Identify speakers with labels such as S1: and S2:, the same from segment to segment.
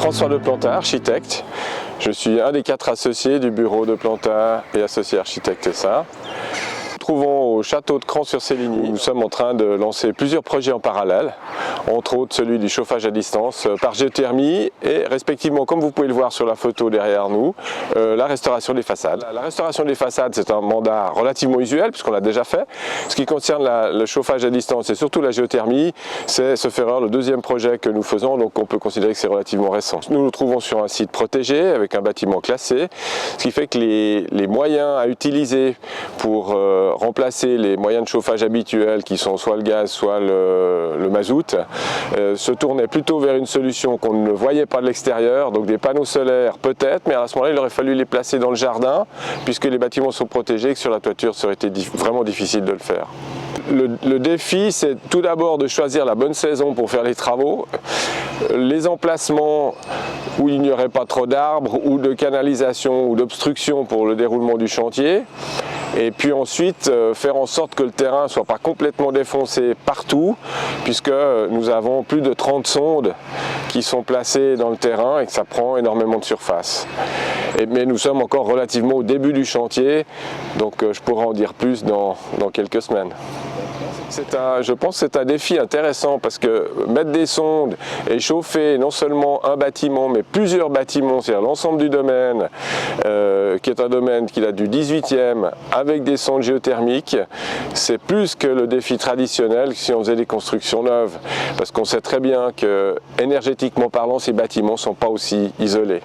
S1: François de Plantin, architecte. Je suis un des 4 associés du bureau de Plantin et associé architecte SA. Nous nous trouvons au château de Cran-sur-Séligny. Nous sommes en train de lancer plusieurs projets en parallèle, entre autres celui du chauffage à distance par géothermie et respectivement, comme vous pouvez le voir sur la photo derrière nous, la restauration des façades. La restauration des façades, c'est un mandat relativement usuel puisqu'on l'a déjà fait. Ce qui concerne le chauffage à distance et surtout la géothermie, c'est ce faire le deuxième projet que nous faisons, donc on peut considérer que c'est relativement récent. Nous nous trouvons sur un site protégé avec un bâtiment classé, ce qui fait que les moyens à utiliser pour remplacer les moyens de chauffage habituels qui sont soit le gaz, soit le mazout, se tournaient plutôt vers une solution qu'on ne voyait pas de l'extérieur, donc des panneaux solaires peut-être, mais à ce moment-là il aurait fallu les placer dans le jardin puisque les bâtiments sont protégés et que sur la toiture ça aurait été vraiment difficile de le faire. Le défi, c'est tout d'abord de choisir la bonne saison pour faire les travaux, les emplacements où il n'y aurait pas trop d'arbres ou de canalisation ou d'obstruction pour le déroulement du chantier, et puis ensuite faire en sorte que le terrain ne soit pas complètement défoncé partout, puisque nous avons plus de 30 sondes qui sont placées dans le terrain et que ça prend énormément de surface. Mais nous sommes encore relativement au début du chantier, donc je pourrai en dire plus dans quelques semaines. Je pense que c'est un défi intéressant parce que mettre des sondes et chauffer non seulement un bâtiment mais plusieurs bâtiments, c'est-à-dire l'ensemble du domaine, qui est un domaine qui date du 18e avec des sondes géothermiques, c'est plus que le défi traditionnel si on faisait des constructions neuves. Parce qu'on sait très bien que énergétiquement parlant, ces bâtiments ne sont pas aussi isolés.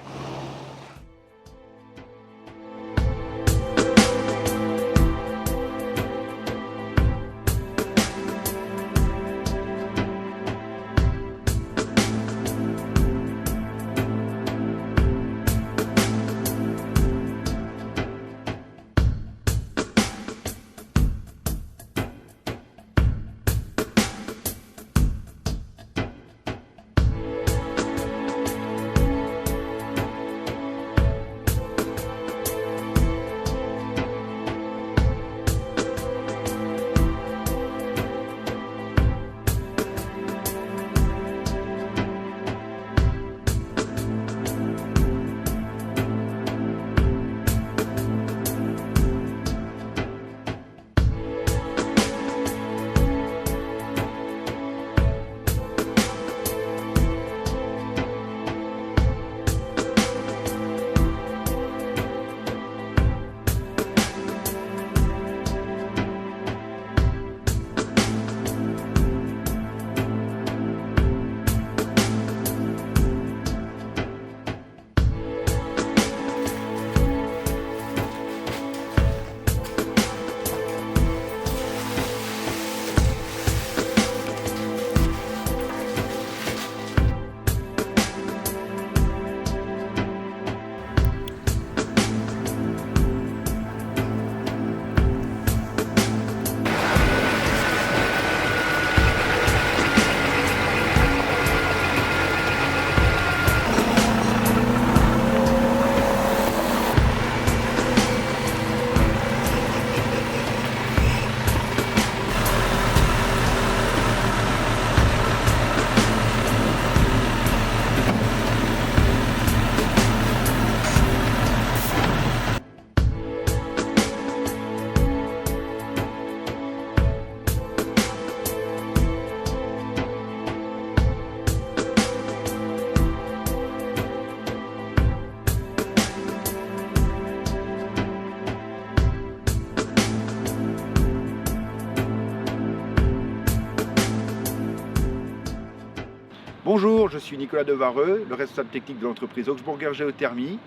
S2: Bonjour, je suis Nicolas Devareux, le responsable technique de l'entreprise Augsburger Géothermie.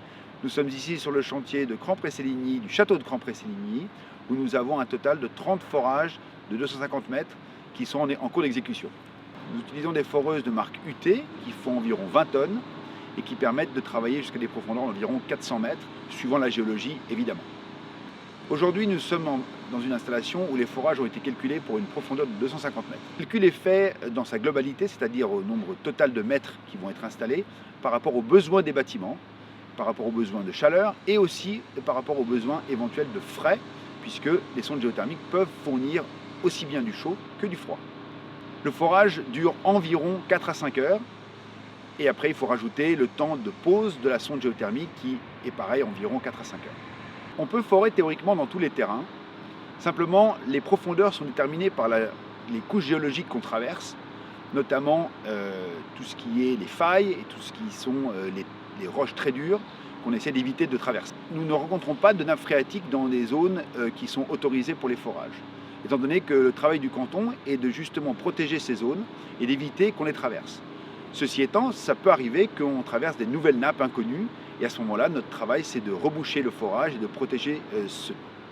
S2: Nous sommes ici sur le chantier de Cran-près-Séligny, du château de Cran-près-Séligny, où nous avons un total de 30 forages de 250 mètres qui sont en cours d'exécution. Nous utilisons des foreuses de marque UT qui font environ 20 tonnes et qui permettent de travailler jusqu'à des profondeurs d'environ 400 mètres, suivant la géologie évidemment. Aujourd'hui, nous sommes dans une installation où les forages ont été calculés pour une profondeur de 250 mètres. Le calcul est fait dans sa globalité, c'est-à-dire au nombre total de mètres qui vont être installés par rapport aux besoins des bâtiments, par rapport aux besoins de chaleur et aussi par rapport aux besoins éventuels de frais, puisque les sondes géothermiques peuvent fournir aussi bien du chaud que du froid. Le forage dure environ 4 à 5 heures Et après, il faut rajouter le temps de pause de la sonde géothermique qui est pareil, environ 4 à 5 heures. On peut forer théoriquement dans tous les terrains. Simplement, les profondeurs sont déterminées par les couches géologiques qu'on traverse, notamment tout ce qui est les failles et tout ce qui sont les roches très dures qu'on essaie d'éviter de traverser. Nous ne rencontrons pas de nappes phréatiques dans des zones qui sont autorisées pour les forages, étant donné que le travail du canton est de justement protéger ces zones et d'éviter qu'on les traverse. Ceci étant, ça peut arriver qu'on traverse des nouvelles nappes inconnues et à ce moment-là, notre travail, c'est de reboucher le forage et de protéger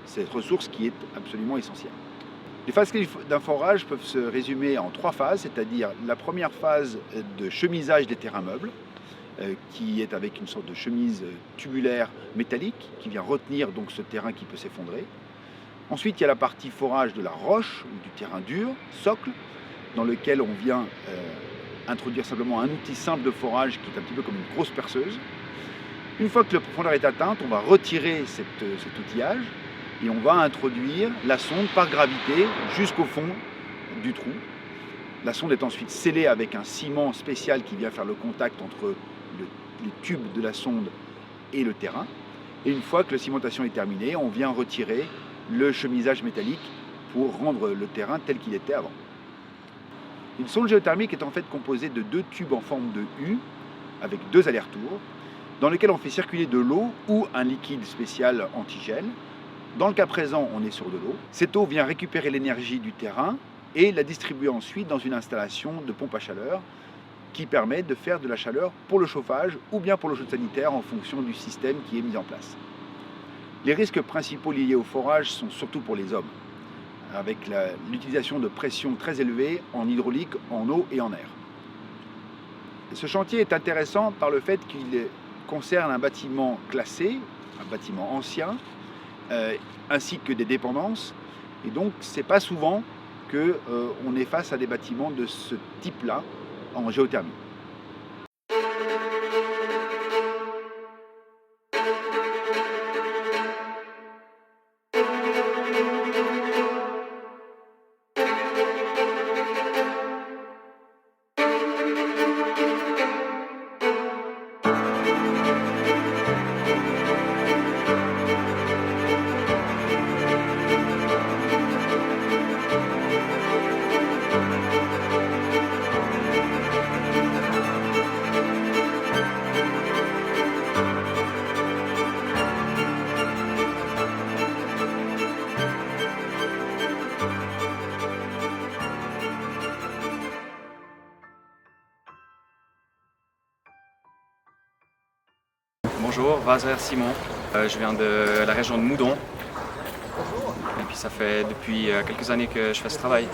S2: cette ressource qui est absolument essentielle. Les phases clés d'un forage peuvent se résumer en 3 phases, c'est-à-dire la première phase de chemisage des terrains meubles, qui est avec une sorte de chemise tubulaire métallique qui vient retenir donc ce terrain qui peut s'effondrer. Ensuite, il y a la partie forage de la roche ou du terrain dur, socle, dans lequel on vient introduire simplement un outil simple de forage qui est un petit peu comme une grosse perceuse. Une fois que la profondeur est atteinte, on va retirer cet outillage et on va introduire la sonde par gravité jusqu'au fond du trou. La sonde est ensuite scellée avec un ciment spécial qui vient faire le contact entre les tubes de la sonde et le terrain. Et une fois que la cimentation est terminée, on vient retirer le chemisage métallique pour rendre le terrain tel qu'il était avant. Une sonde géothermique est en fait composée de 2 tubes en forme de U avec 2 allers-retours dans lesquels on fait circuler de l'eau ou un liquide spécial antigel. Dans le cas présent, on est sur de l'eau. Cette eau vient récupérer l'énergie du terrain et la distribuer ensuite dans une installation de pompe à chaleur qui permet de faire de la chaleur pour le chauffage ou bien pour l'eau chaude sanitaire en fonction du système qui est mis en place. Les risques principaux liés au forage sont surtout pour les hommes, avec l'utilisation de pressions très élevées en hydraulique, en eau et en air. Ce chantier est intéressant par le fait qu'il concerne un bâtiment classé, un bâtiment ancien, ainsi que des dépendances. Et donc, ce n'est pas souvent qu'on est face à des bâtiments de ce type-là en géothermie.
S3: Bonjour, Vaser Simon. Je viens de la région de Moudon. Et puis ça fait depuis quelques années que je fais ce travail.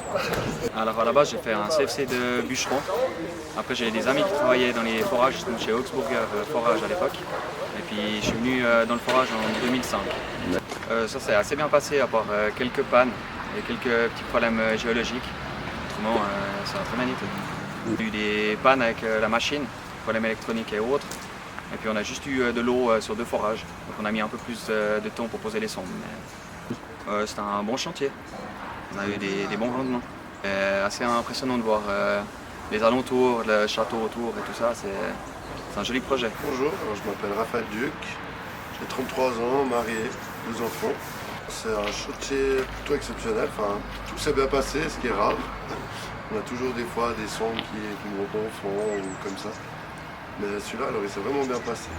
S3: Alors à la base j'ai fait un CFC de bûcheron. Après j'ai des amis qui travaillaient dans les forages, chez Augsburger Forage à l'époque. Et puis je suis venu dans le forage en 2005. Ça s'est assez bien passé à part quelques pannes et quelques petits problèmes géologiques. Autrement ça va très bien été. Il y a eu des pannes avec la machine, problèmes électroniques et autres. Et puis on a juste eu de l'eau sur 2 forages, donc on a mis un peu plus de temps pour poser les sondes. C'était un bon chantier, on a eu des bons rendements. Assez impressionnant de voir les alentours, le château autour et tout ça, c'est un joli projet.
S4: Bonjour, je m'appelle Raphaël Duc, j'ai 33 ans, marié, 2 enfants. C'est un chantier plutôt exceptionnel, enfin, tout s'est bien passé, ce qui est rare. On a toujours des fois des sondes qui nous reconfondent ou comme ça. Mais celui-là, alors il s'est vraiment bien passé.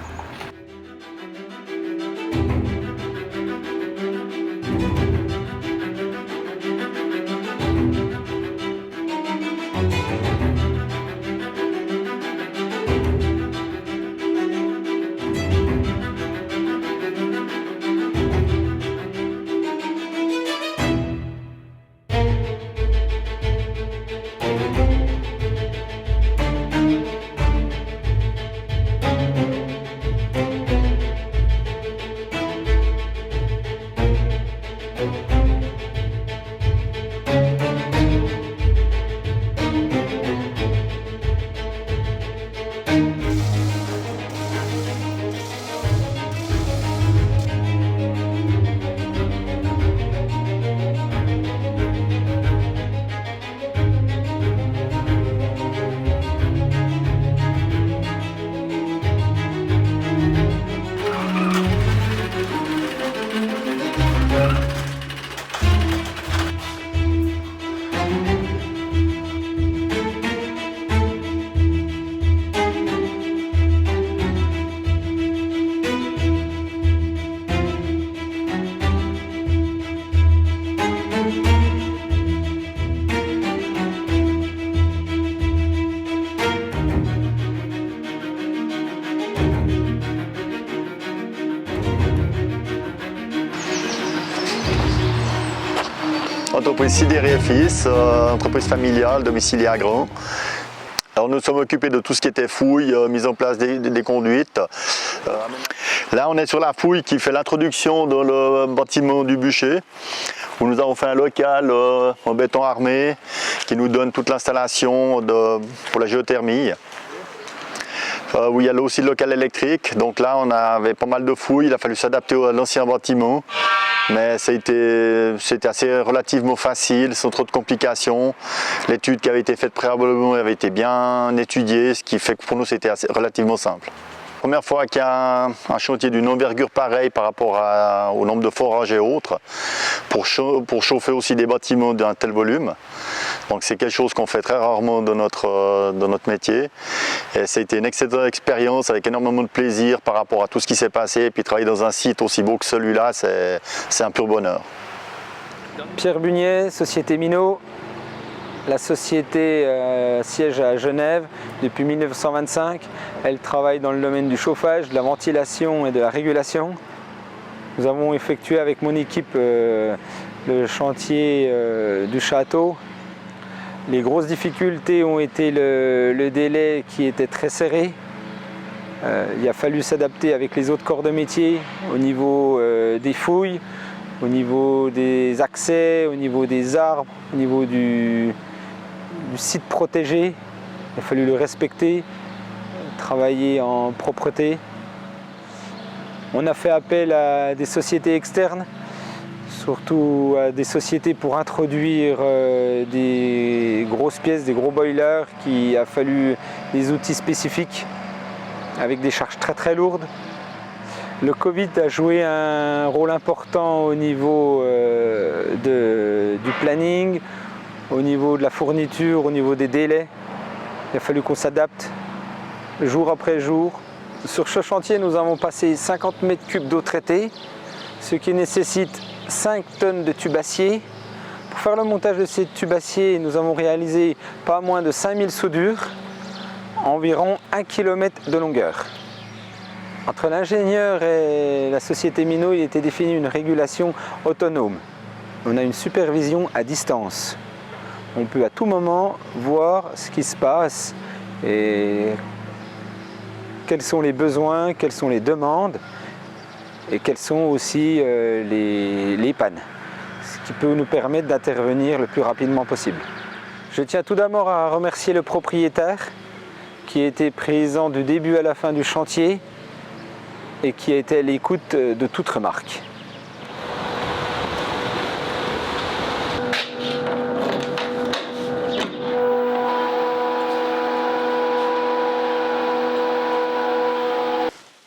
S5: l'entreprise Sidéré et Fils, entreprise familiale, domiciliée à Grand. Alors nous sommes occupés de tout ce qui était fouille, mise en place des conduites. Là on est sur la fouille qui fait l'introduction dans le bâtiment du bûcher, où nous avons fait un local en béton armé qui nous donne toute l'installation pour la géothermie. Où il y a aussi le local électrique, donc là on avait pas mal de fouilles, il a fallu s'adapter à l'ancien bâtiment. Mais c'était assez relativement facile, sans trop de complications. L'étude qui avait été faite préalablement avait été bien étudiée, ce qui fait que pour nous c'était relativement simple. Première fois qu'il y a un chantier d'une envergure pareille par rapport au nombre de forages et autres, pour chauffer aussi des bâtiments d'un tel volume. Donc c'est quelque chose qu'on fait très rarement dans notre métier. Et ça a été une excellente expérience avec énormément de plaisir par rapport à tout ce qui s'est passé. Et puis travailler dans un site aussi beau que celui-là, c'est un pur bonheur.
S6: Pierre Bugnet, Société Minot. La société siège à Genève depuis 1925. Elle travaille dans le domaine du chauffage, de la ventilation et de la régulation. Nous avons effectué avec mon équipe le chantier du château. Les grosses difficultés ont été le délai qui était très serré. Il a fallu s'adapter avec les autres corps de métier au niveau des fouilles, au niveau des accès, au niveau des arbres, au niveau du site protégé. Il a fallu le respecter, travailler en propreté. On a fait appel à des sociétés externes, surtout à des sociétés pour introduire des grosses pièces, des gros boilers, qui a fallu des outils spécifiques avec des charges très très lourdes. Le Covid a joué un rôle important au niveau du planning, au niveau de la fourniture, au niveau des délais. Il a fallu qu'on s'adapte jour après jour. Sur ce chantier, nous avons passé 50 mètres cubes d'eau traitée, ce qui nécessite 5 tonnes de tubes acier. Pour faire le montage de ces tubes acier, nous avons réalisé pas moins de 5000 soudures, environ 1 km de longueur. Entre l'ingénieur et la société Minot, il était défini une régulation autonome. On a une supervision à distance. On peut à tout moment voir ce qui se passe et quels sont les besoins, quelles sont les demandes et quelles sont aussi les pannes, ce qui peut nous permettre d'intervenir le plus rapidement possible. Je tiens tout d'abord à remercier le propriétaire qui était présent du début à la fin du chantier et qui a été à l'écoute de toute remarque.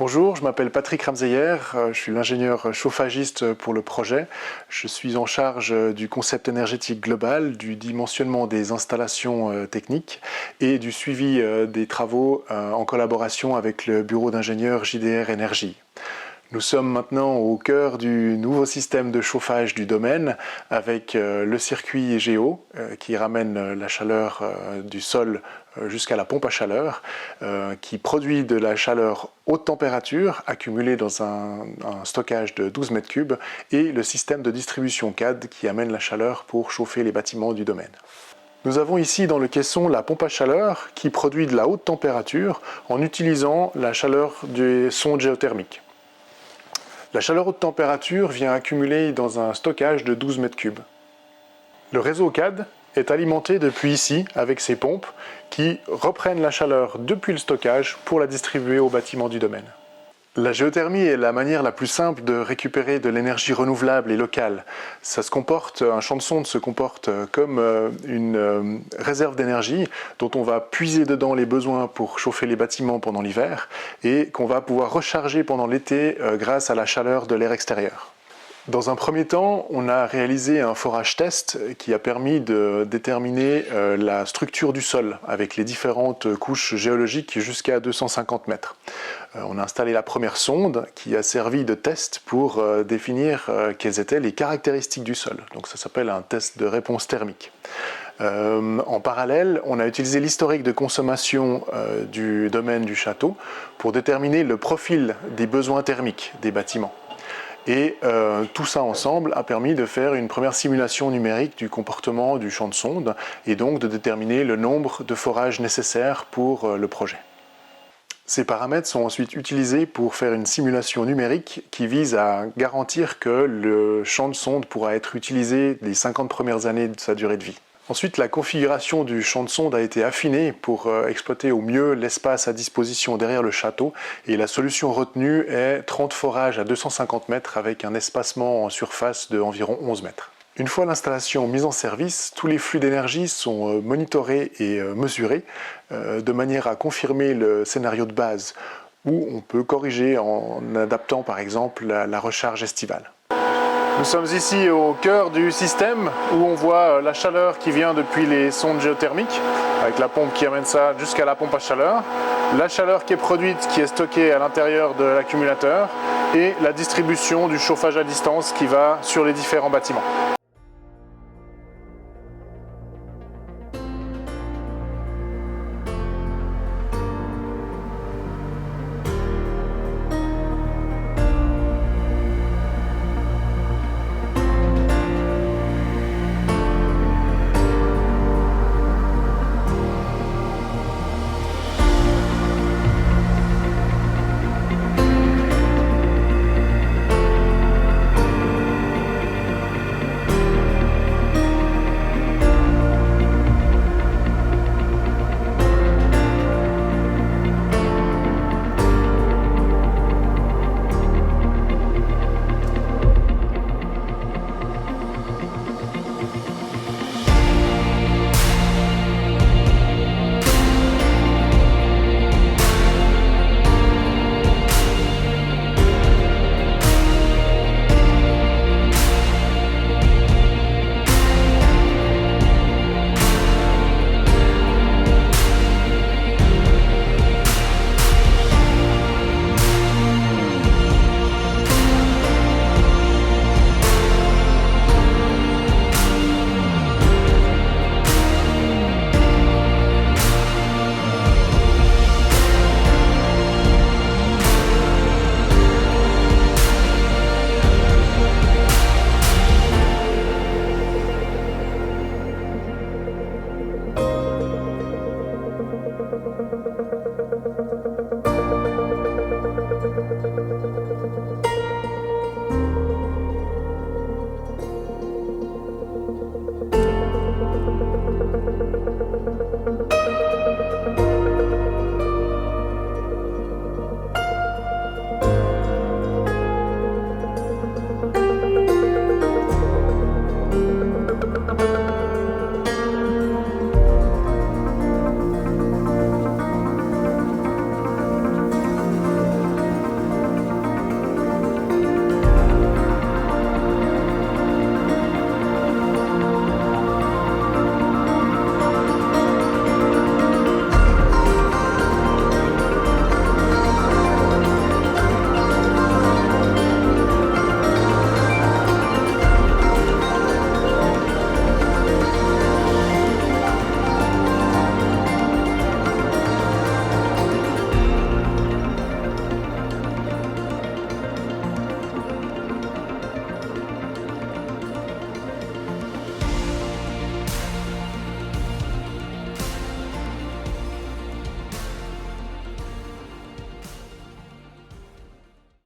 S7: Bonjour, je m'appelle Patrick Ramseyer, je suis l'ingénieur chauffagiste pour le projet. Je suis en charge du concept énergétique global, du dimensionnement des installations techniques et du suivi des travaux en collaboration avec le bureau d'ingénieurs JDR Énergie. Nous sommes maintenant au cœur du nouveau système de chauffage du domaine avec le circuit Géo qui ramène la chaleur du sol jusqu'à la pompe à chaleur qui produit de la chaleur haute température accumulée dans un stockage de 12 mètres cubes et le système de distribution CAD qui amène la chaleur pour chauffer les bâtiments du domaine. Nous avons ici dans le caisson la pompe à chaleur qui produit de la haute température en utilisant la chaleur des sondes géothermiques. La chaleur haute température vient accumuler dans un stockage de 12 mètres cubes. Le réseau CAD est alimenté depuis ici avec ces pompes qui reprennent la chaleur depuis le stockage pour la distribuer aux bâtiments du domaine. La géothermie est la manière la plus simple de récupérer de l'énergie renouvelable et locale. Un champ de sonde se comporte comme une réserve d'énergie dont on va puiser dedans les besoins pour chauffer les bâtiments pendant l'hiver et qu'on va pouvoir recharger pendant l'été grâce à la chaleur de l'air extérieur. Dans un premier temps, on a réalisé un forage test qui a permis de déterminer la structure du sol avec les différentes couches géologiques jusqu'à 250 mètres. On a installé la première sonde qui a servi de test pour définir quelles étaient les caractéristiques du sol. Donc ça s'appelle un test de réponse thermique. En parallèle, on a utilisé l'historique de consommation du domaine du château pour déterminer le profil des besoins thermiques des bâtiments. Et tout ça ensemble a permis de faire une première simulation numérique du comportement du champ de sonde et donc de déterminer le nombre de forages nécessaires pour le projet. Ces paramètres sont ensuite utilisés pour faire une simulation numérique qui vise à garantir que le champ de sonde pourra être utilisé les 50 premières années de sa durée de vie. Ensuite, la configuration du champ de sonde a été affinée pour exploiter au mieux l'espace à disposition derrière le château et la solution retenue est 30 forages à 250 mètres avec un espacement en surface de environ 11 mètres. Une fois l'installation mise en service, tous les flux d'énergie sont monitorés et mesurés de manière à confirmer le scénario de base où on peut corriger en adaptant par exemple la recharge estivale. Nous sommes ici au cœur du système où on voit la chaleur qui vient depuis les sondes géothermiques avec la pompe qui amène ça jusqu'à la pompe à chaleur, la chaleur qui est produite qui est stockée à l'intérieur de l'accumulateur et la distribution du chauffage à distance qui va sur les différents bâtiments.